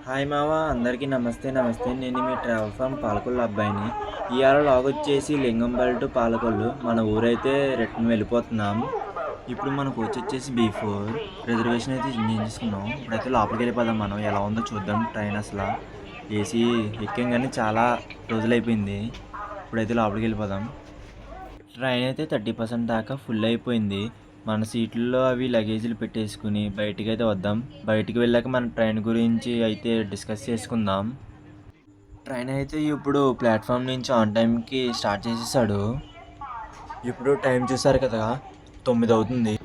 Hi మామ, అందరికీ నమస్తే నమస్తే. నేను మీ ట్రావెల్ ఫామ్ పాలకొల్లు అబ్బాయిని. ఇవాళ వచ్చేసి లింగంపల్లి టు పాలకొల్లు. మన ఊరైతే రిటర్న్ వెళ్ళిపోతున్నాం. ఇప్పుడు మన కోచ్ వచ్చేసి B4 రిజర్వేషన్ అయితే చేసుకున్నాం. ఇప్పుడైతే లోపలికి వెళ్ళిపోదాం. మనం ఎలా ఉందో చూద్దాం. ట్రైన్ అసలు ఏసీ ఎక్కాం కానీ చాలా రోజులైపోయింది. ఇప్పుడైతే లోపలికి వెళ్ళిపోదాం. ట్రైన్ అయితే 30% దాకా ఫుల్ అయిపోయింది. మన సీట్లలో అవి లగేజీలు పెట్టేసుకుని బయటికి అయితే వద్దాం. బయటికి వెళ్ళాక మన ట్రైన్ గురించి అయితే డిస్కస్ చేసుకుందాం. ట్రైన్ అయితే ఇప్పుడు ప్లాట్ఫామ్ నుంచి ఆన్ టైంకి స్టార్ట్ చేసేసాడు. ఇప్పుడు టైం చూసారు కదా, 9 అవుతుంది.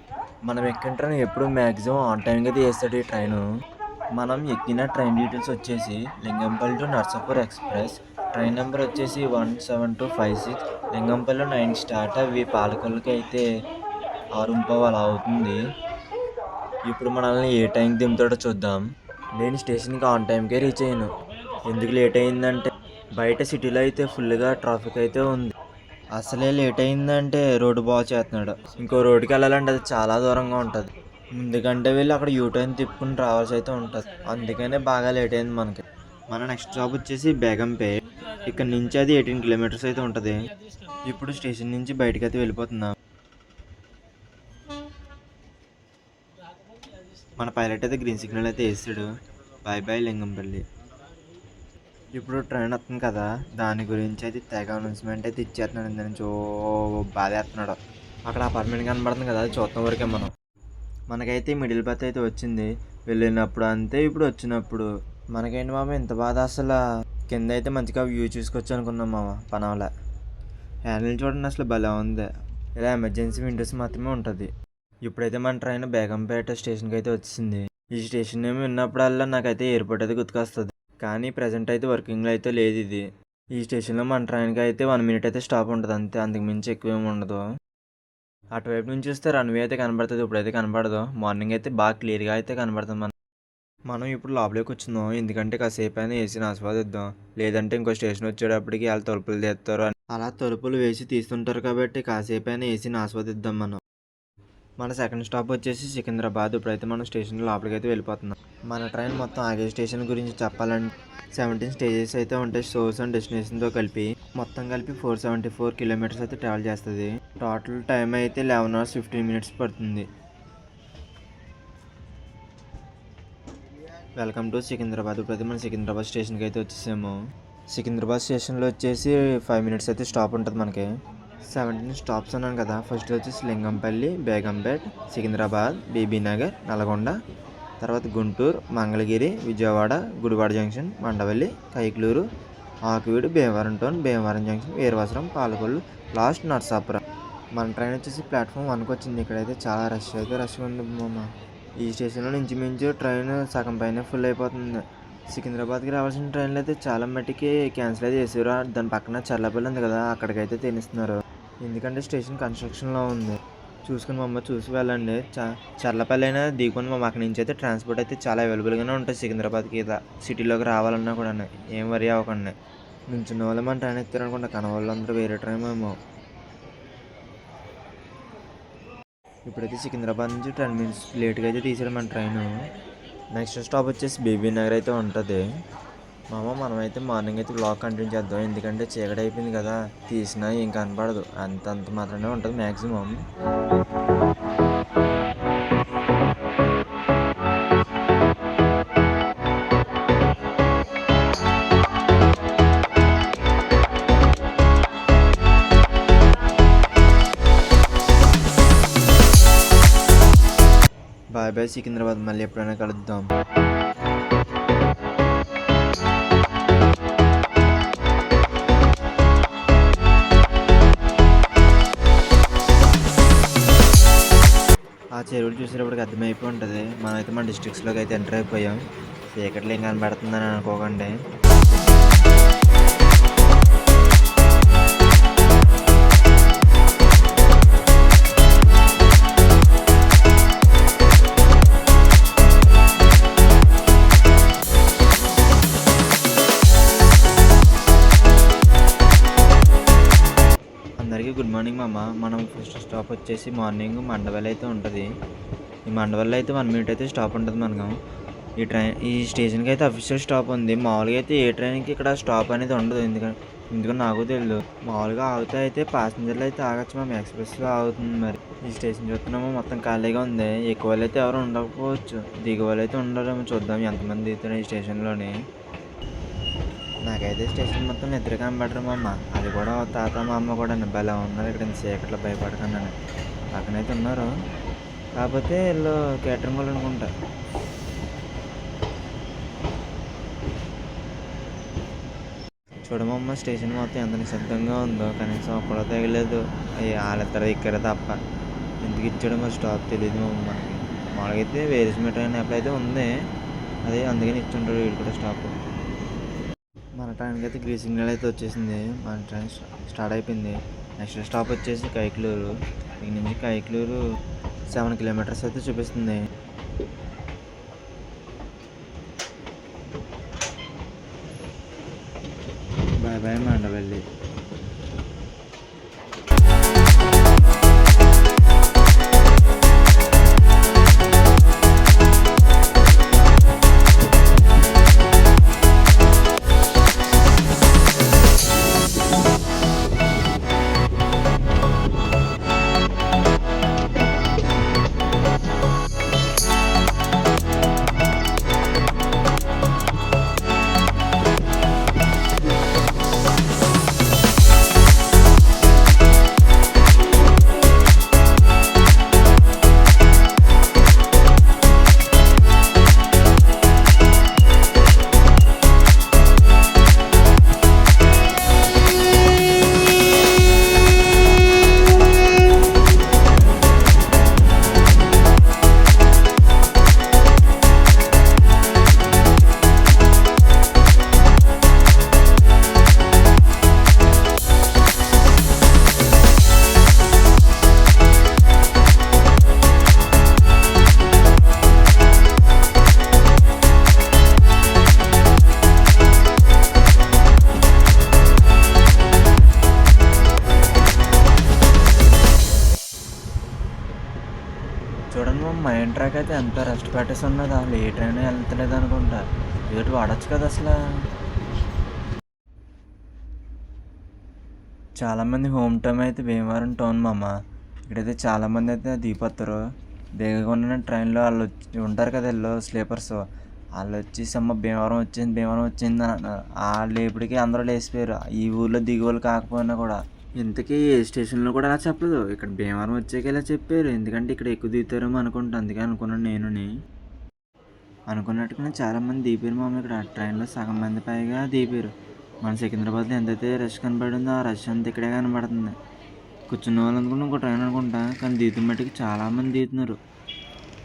మనం ఎక్కిన ట్రైన్ ఎప్పుడు మ్యాక్సిమం ఆన్ టైంకి అయితే వేస్తాడు ఈ ట్రైను. మనం ఎక్కిన ట్రైన్ డీటెయిల్స్ వచ్చేసి Lingampalli to Narsapur express. Train number వచ్చేసి 17256. లింగంపల్లిలో 9 స్టార్ట్ అవి పాలకొల్లుకి అయితే 6:15 అలా అవుతుంది. ఇప్పుడు మనల్ని ఏ టైంకి దింపుతాడో చూద్దాం. నేను స్టేషన్కి ఆన్ టైంకే రీచ్ అయ్యాను. ఎందుకు లేట్ అయిందంటే బయట సిటీలో అయితే ఫుల్గా ట్రాఫిక్ అయితే ఉంది. అసలే లేట్ అయిందంటే రోడ్డు బాగు చేస్తున్నాడు. ఇంకో రోడ్డుకి వెళ్ళాలంటే అది చాలా దూరంగా ఉంటుంది. ముందుకంటే వెళ్ళి అక్కడ యూటర్న్ తిప్పుకుని రావాల్సి అయితే ఉంటుంది. అందుకనే బాగా లేట్ అయింది మనకి. మన నెక్స్ట్ స్టాప్ వచ్చేసి బేగంపేట్. ఇక్కడ నుంచి అది 18 కిలోమీటర్స్ అయితే ఉంటుంది. ఇప్పుడు స్టేషన్ నుంచి బయటకు అయితే వెళ్ళిపోతున్నాం. మన పైలట్ అయితే గ్రీన్ సిగ్నల్ అయితే వేస్తాడు. Bye bye Lingampalli. ఇప్పుడు ట్రైన్ వస్తుంది కదా, దాని గురించి అయితే తెగ అనౌన్స్మెంట్ అయితే ఇచ్చేస్తున్నాడు. దాని బాధేస్తున్నాడు. అక్కడ అపార్ట్మెంట్ కనబడుతుంది కదా, అది చూస్తాం వరకే మనం. మనకైతే మిడిల్ బర్త్ అయితే వచ్చింది. వెళ్ళినప్పుడు అంతే, ఇప్పుడు వచ్చినప్పుడు మనకేంటి మామ ఇంత బాధ. అసలు కింద అయితే మంచిగా వ్యూ చూసుకొచ్చు అనుకున్నాం మామ. పనవలే హ్యాండిల్ చూడండి, అసలు భలే ఉంది. ఇలా ఎమర్జెన్సీ విండోస్ మాత్రమే ఉంటుంది. ఇప్పుడైతే మన ట్రైన్ బేగంపేట స్టేషన్కి అయితే వచ్చింది. ఈ స్టేషన్ ఏమి విన్నప్పుడల్లా నాకైతే ఎయిర్పోర్ట్ అయితే గుర్తుకొస్తుంది. కానీ ప్రజెంట్ అయితే వర్కింగ్లో అయితే లేదు ఇది. ఈ స్టేషన్లో మన ట్రైన్కి అయితే 1 మినిట్ అయితే స్టాప్ ఉంటుంది అంతే, అంతకు మించి ఎక్కువ ఏమి ఉండదు. అటువైపు నుంచి చూస్తే రన్వే అయితే కనబడుతుంది. ఇప్పుడైతే కనబడదు. మార్నింగ్ అయితే బాగా క్లియర్గా అయితే కనబడుతుంది. మనం ఇప్పుడు లోపలికి వచ్చిందాం, ఎందుకంటే కాసేపు అయినా ఏసీని ఆస్వాదిద్దాం. లేదంటే ఇంకో స్టేషన్ వచ్చేటప్పటికి వాళ్ళు తలుపులు తీస్తారు. అలా తలుపులు వేసి తీస్తుంటారు కాబట్టి కాసేపు అయినా ఏసీని ఆస్వాదిద్దాం మనం. మన సెకండ్ స్టాప్ వచ్చేసి సికింద్రాబాద్. ఇప్పుడైతే మనం స్టేషన్ లోపలికి అయితే వెళ్ళిపోతున్నాం. మన ట్రైన్ మొత్తం ఆగే స్టేషన్ గురించి చెప్పాలంటే 17 స్టేజెస్ అయితే ఉంటాయి. సోర్స్ అండ్ డెస్టినేషన్తో కలిపి మొత్తం కలిపి 474 కిలోమీటర్స్ అయితే ట్రావెల్ చేస్తుంది. టోటల్ టైం అయితే 11 hours 15 minutes పడుతుంది. Welcome to Secunderabad. ఇప్పుడైతే మనం సికింద్రాబాద్ స్టేషన్కి అయితే వచ్చేసాము. సికింద్రాబాద్ స్టేషన్లో వచ్చేసి 5 minutes అయితే స్టాప్ ఉంటుంది మనకి. 17 స్టాప్స్ అన్నాను కదా. ఫస్ట్ వచ్చేసి లింగంపల్లి, బేగంపేట్, సికింద్రాబాద్, బీబీనగర్, నల్గొండ, తర్వాత Guntur, Mangalagiri, Vijayawada, Gudivada junction, Mandavalli, Kaikaluru, Akividu, Bhimavaram town, Bhimavaram junction, Veeravasaram, Palakollu, last Narsapuram. మన ట్రైన్ వచ్చేసి ప్లాట్ఫామ్ 1కి వచ్చింది. ఇక్కడైతే చాలా రష్గా ఉంది మామ. ఈ స్టేషన్లో నుంచి మించు ట్రైన్ సగం పైన ఫుల్ అయిపోతుంది. సికింద్రాబాద్కి రావాల్సిన ట్రైన్లు అయితే చాలా మట్టికి క్యాన్సిల్ అయితే చేసారు. దాని పక్కన చర్లపల్లి ఉంది కదా, అక్కడికైతే తినిస్తున్నారు. ఎందుకంటే స్టేషన్ కన్స్ట్రక్షన్లో ఉంది. చూసుకుని మమ్మ చూసి వెళ్ళండి. చర్లపల్లి అయినా దిగుకొని మమ్మ అక్కడి నుంచి అయితే ట్రాన్స్పోర్ట్ అయితే చాలా అవైలబుల్గానే ఉంటుంది. సికింద్రాబాద్కి ఇలా సిటీలోకి రావాలన్నా కూడా ఏం వరి అవ్వకండి. నుంచున్న వాళ్ళు మన ట్రైన్ ఎత్తారనుకుంటా, కనవాళ్ళందరూ వేరే ట్రైన్ ఏమో. ఇప్పుడైతే సికింద్రాబాద్ నుంచి 10 minutes లేట్గా అయితే తీసాడు మన ట్రైన్. నెక్స్ట్ స్టాప్ వచ్చేసి బీబీనగర్ అయితే ఉంటుంది. మనమైతే మార్నింగ్ అయితే బ్లాగ్ కంటిన్యూ చేద్దాం. ఎందుకంటే చీకటి అయిపోయింది కదా, తీసినా ఏం కనపడదు. అంత మాత్రమే ఉంటుంది మ్యాక్సిమం. Bye bye Secunderabad. మళ్ళీ ఎప్పుడైనా కలుద్దాం. ఆ చెరువులు చూసేటప్పటికి అర్థమైపోయి ఉంటుంది. మనమైతే మన డిస్ట్రిక్ట్స్లోకి అయితే ఎంటర్ అయిపోయాం. చీకట్లో ఏం కనబడుతుందని అనుకోకండి. అందరికీ గుడ్ మార్నింగ్ మామ. మనం ఫస్ట్ స్టాప్ వచ్చేసి మార్నింగ్ మండవల్లి అయితే ఉంటుంది. ఈ మండవల్లి అయితే 1 minute అయితే స్టాప్ ఉంటుంది మనకు. ఈ స్టేషన్కి అయితే అఫీషియల్ స్టాప్ ఉంది. మామూలుగా అయితే ఏ ట్రైన్కి ఇక్కడ స్టాప్ అనేది ఉండదు. ఎందుకని నాకు తెలియదు. మామూలుగా ఆగితే అయితే ప్యాసింజర్లు అయితే ఆగచ్చు. మేము ఎక్స్ప్రెస్లో ఆగుతుంది. మరి ఈ స్టేషన్ చూస్తున్నామో మొత్తం ఖాళీగా ఉంది. ఎక్కువ వాళ్ళు అయితే ఎవరు ఉండకపోవచ్చు. దిగు వాళ్ళు అయితే ఉండరేమో. చూద్దాం ఎంతమంది దిగుతున్నారు ఈ స్టేషన్లోని. నాకైతే స్టేషన్ మొత్తం నిద్ర కనబడరు మా అమ్మ. అది కూడా తాత మా అమ్మ కూడా భలే ఉన్నారు ఇక్కడ చీకట్లో భయపడకుండా. పక్కనైతే ఉన్నారు. కాకపోతే వీళ్ళు కేటరింగ్ వాళ్ళు అనుకుంటా. చూడమమ్మ స్టేషన్ మొత్తం ఎంత నిశ్శబ్దంగా ఉందో. కనీసం ఒక్కడో తగలేదు. వాళ్ళిద్దరు ఎక్కారు తప్ప. ఎందుకు ఇచ్చాడో మరి స్టాప్ తెలియదు మా అమ్మ మనకి. మామూలుగా అయితే వేరేస్మెంట్ ట్రైన్ ఎప్పుడైతే ఉంది అదే అందుకని ఇచ్చుంటాడు వీడు కూడా స్టాప్. మన ట్రైన్కి అయితే గ్రీన్ సిగ్నల్ అయితే వచ్చేసింది. మన ట్రైన్ స్టార్ట్ అయిపోయింది. నెక్స్ట్ స్టాప్ వచ్చేసి కైకలూరు. ఇక్కడ నుంచి కైకలూరు 7 కిలోమీటర్స్ అయితే చూపిస్తుంది. Bye bye Mandavalli. చూడండి మా మైండ్ ట్రాక్ అయితే ఎంత రెస్ట్ పెట్టేసి ఉన్నది. అసలు ఏ ట్రైన్ వెళ్తలేదు అనుకుంటా. ఇదొకటి వాడచ్చు కదా అసలు. చాలామంది హోమ్ టౌన్ అయితే భీమవరం టౌన్ మామ. ఇక్కడైతే చాలామంది అయితే దిగిపోతారు. దిగకుండా ట్రైన్లో వాళ్ళు ఉంటారు కదా వీళ్ళు స్లీపర్స్. వాళ్ళు వచ్చేసి అమ్మ భీమవరం వచ్చింది అన్నారు. వాళ్ళు ఎప్పటికీ అందరూ లేచిపోయారు. ఈ ఊర్లో దిగువలు కాకపోయినా కూడా. ఇంతకీ ఏ స్టేషన్లో కూడా అలా చెప్పలేదు. ఇక్కడ భీమవరం వచ్చాక ఇలా చెప్పారు. ఎందుకంటే ఇక్కడ ఎక్కువ దిగుతారేమో అనుకుంటా. అందుకే అనుకున్నాను నేను. అనుకున్నట్టుగానే చాలామంది దిగిపోయారు మామ. ఇక్కడ ట్రైన్లో సగం మంది పైగా దిగిపోయారు. మన సికింద్రాబాద్లో ఎంతైతే రష్ కనబడిందో ఆ రష్ అంతా ఇక్కడే కనబడుతుంది. కూర్చున్న వాళ్ళు అనుకున్నా ఇంకో ట్రైన్ అనుకుంటా. కానీ దిగుతున్న మట్టుకు చాలామంది దిగుతున్నారు.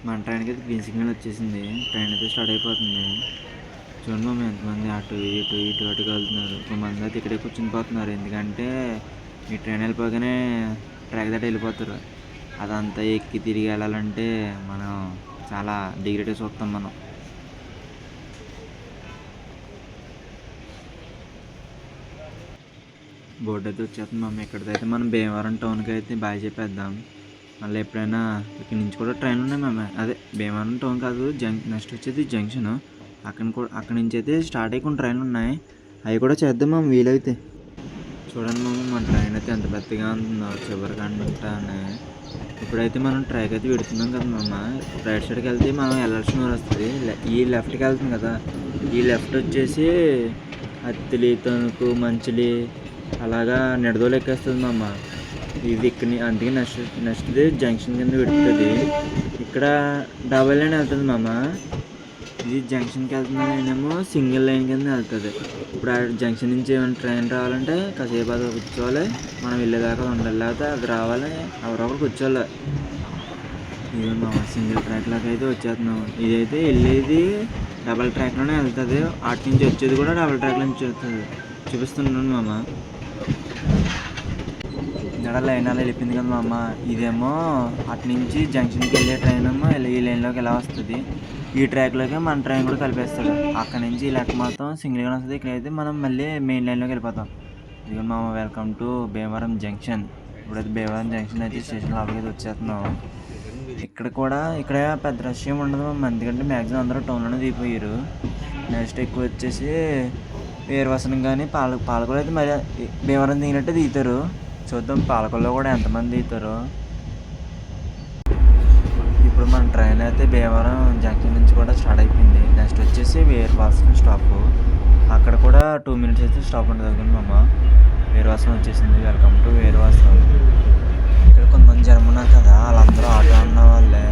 మన ట్రైన్కి అయితే గ్రీన్ సిగ్నల్ వచ్చేసింది. ట్రైన్ అయితే స్టార్ట్ అయిపోతుంది. చూడండి మామ ఎంతమంది అటు అటు వెళ్తున్నారు. కొంతమంది అయితే ఇక్కడే కూర్చుని పోతున్నారు. ఎందుకంటే ఈ ట్రైన్ వెళ్ళిపోగానే ట్రాక్ దాటి వెళ్ళిపోతారు. అదంతా ఎక్కి తిరిగి వెళ్ళాలంటే మనం చాలా డిగ్రేడ్గా చూస్తాం మనం. బోర్డు అయితే వచ్చేస్తుంది మమ్మీ. ఇక్కడికైతే మనం భీమవరం టౌన్కి అయితే బాగా చెప్పేద్దాం. మళ్ళీ ఎప్పుడైనా ఇక్కడి నుంచి కూడా ట్రైన్లు ఉన్నాయి మమ్మీ. అదే భీమవరం టౌన్ కాదు, నెక్స్ట్ వచ్చేది జంక్షన్. అక్కడి నుంచి అయితే స్టార్ట్ అయ్యి కొన్ని ట్రైన్లు ఉన్నాయి. అవి కూడా చేద్దాం మనం వీలైతే. చూడండి మమ్మీ మన ట్రైన్ అయితే ఎంత పెద్దగా ఉంటుందో చివరికంటానే. ఇప్పుడైతే మనం ట్రైక్ అయితే పెడుతున్నాం కదా మమ్మ. రైట్ సైడ్కి వెళ్తే మనం వెళ్ళాల్సిన వస్తుంది. ఈ లెఫ్ట్కి వెళ్తుంది కదా. ఈ లెఫ్ట్ వచ్చేసి అత్తిలి, తణుకు, మంచిలి అలాగా నిడదోలు ఎక్కేస్తుంది మమ్మ. ఇది ఇక్కడ అందుకే నెక్స్ట్ది జంక్షన్ కింద పెడుతుంది. ఇక్కడ డబల్ లైన్ వెళ్తుంది మమ్మ. ఇది జంక్షన్కి వెళ్తున్న లైన్ ఏమో సింగిల్ లైన్ కింద వెళ్తుంది. ఇప్పుడు ఆ జంక్షన్ నుంచి ఏమైనా ట్రైన్ రావాలంటే కాసేపు అది కూర్చోవాలి. మనం వెళ్ళేదాకా ఉండాలి. లేకపోతే అది రావాలి ఎవరొకరు కూర్చోవాలి. ఇది మమ్మ సింగిల్ ట్రాక్ లాగా అయితే వచ్చేస్తున్నాం. ఇదైతే వెళ్ళేది డబల్ ట్రాక్లోనే వెళ్తుంది. అటు నుంచి వచ్చేది కూడా డబల్ ట్రాక్ నుంచి వస్తుంది. చూపిస్తున్నాను మామ. ఇక్కడ లైన్ అలా వెళ్ళిపోయింది కదా మా అమ్మ. ఇదేమో అటు నుంచి జంక్షన్కి వెళ్ళే ట్రైన్ ఏమో ఈ లైన్లోకి ఎలా వస్తుంది. ఈ ట్రాక్లోకి మన ట్రైన్ కూడా కలిపేస్తాడు. అక్కడ నుంచి ఈ లెక్క మొత్తం సింగిల్గా వస్తుంది. ఇక్కడైతే మనం మళ్ళీ మెయిన్ లైన్లోకి వెళ్ళిపోతాం. ఇది మా వెల్కమ్ టు భీమవరం జంక్షన్. ఇప్పుడైతే భీమవరం జంక్షన్ అయితే స్టేషన్ లోపలికి వచ్చేస్తున్నాం. ఇక్కడ కూడా ఇక్కడ పెద్ద రష్ ఏమి ఉండదు మామ, ఎందుకంటే మ్యాక్సిమం అందరూ టౌన్లోనే దిగిపోయారు. నెక్స్ట్ ఎక్కువ వచ్చేసి వీరవసనం కానీ పాలకొల్లు అయితే మరి భీమవరం దిగినట్టే దిగుతారు. చూద్దాం పాలకొల్లో కూడా ఎంతమంది దిగుతారో. ఇప్పుడు మన ట్రైన్ అయితే భీమవరం జంక్షన్ నుంచి కూడా స్టార్ట్ అయిపోయింది. నెక్స్ట్ వచ్చేసి వీరవాసనం స్టాప్, అక్కడ కూడా 2 minutes అయితే స్టాప్ ఉంటుంది మామ. వీరవాసనం వచ్చేసింది. Welcome to Veeravasaram. ఇక్కడ కొంతమంది జనం ఉన్నారు కదా, వాళ్ళందరూ ఆటో ఉన్న వాళ్ళే.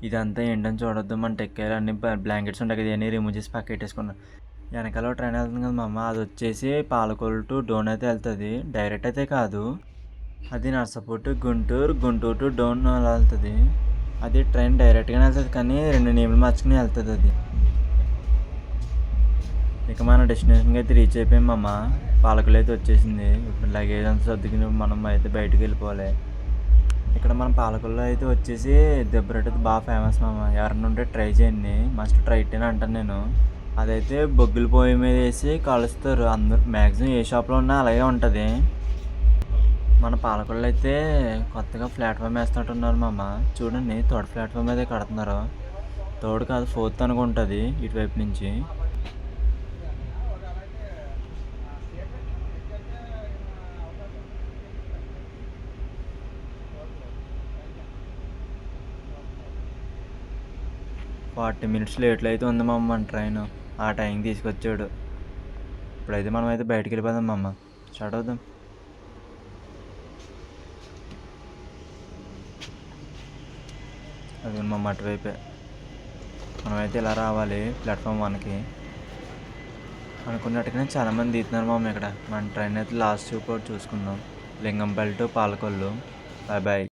ఇదంతా ఏంటని చూడొద్దు, మన టెక్కాయలు అన్ని బ్లాంకెట్స్ ఉంటాయి కదా, అన్నీ రిమూవ్ చేసి పక్క పెట్టేసుకున్నాం. వెనకాల ట్రైన్ వెళ్తుంది కదా మామ, అది వచ్చేసి పాలకొల్లు టు డోన్ అయితే వెళ్తుంది. డైరెక్ట్ అయితే కాదు, అది Narsapur to Guntur, Guntur to done అలా వెళ్తుంది. అది ట్రైన్ డైరెక్ట్గానే వెళ్తుంది కానీ 2 నేమ్లు మార్చుకుని వెళ్తుంది అది. ఇక మన డెస్టినేషన్కి అయితే రీచ్ అయిపోయాం మామ. పాలకొల్లు అయితే వచ్చేసింది. ఇప్పుడు లగేజ్ అంతా సర్దుకుని మనం అయితే బయటకు వెళ్ళిపోవాలి. ఇక్కడ మన పాలకొల్లు అయితే వచ్చేసి దెబ్బరొట్టె అయితే బాగా ఫేమస్ మామ. ఎవరన్నా ఉంటే ట్రై చేయండి, మస్ట్ ట్రై ఇట్ అని అంటాను నేను. అదైతే బొగ్గుల పొయ్యి మీద వేసి కాలుస్తారు. అందరు మ్యాక్సిమం ఏ షాప్లో ఉన్నా అలాగే ఉంటుంది. మన పాలకొల్లు అయితే కొత్తగా ప్లాట్ఫామ్ వేస్తున్నట్టున్నారు మామ. చూడండి, 3rd ప్లాట్ఫామ్ అయితే కడుతున్నారు. 3rd కాదు 4th అనుకుంటుంది ఇటువైపు నుంచి. ఫార్టీ మినిట్స్ లేట్లో అయితే ఉంది మా అమ్మ ట్రైన్. ఆ టైంకి తీసుకొచ్చాడు. ఇప్పుడైతే మనం అయితే బయటికి వెళ్ళిపోదాం మా అమ్మ. స్టార్ట్ అవుదాం. అది మా అటువైపే మనమైతే ఇలా రావాలి ప్లాట్ఫామ్ 1కి. అనుకున్నట్టుగానే చాలామంది దిగుతున్నారు మా అమ్మ. ఇక్కడ మన ట్రైన్ అయితే లాస్ట్ కూడా చూసుకుందాం. Lingampalli to Palakollu. Bye bye.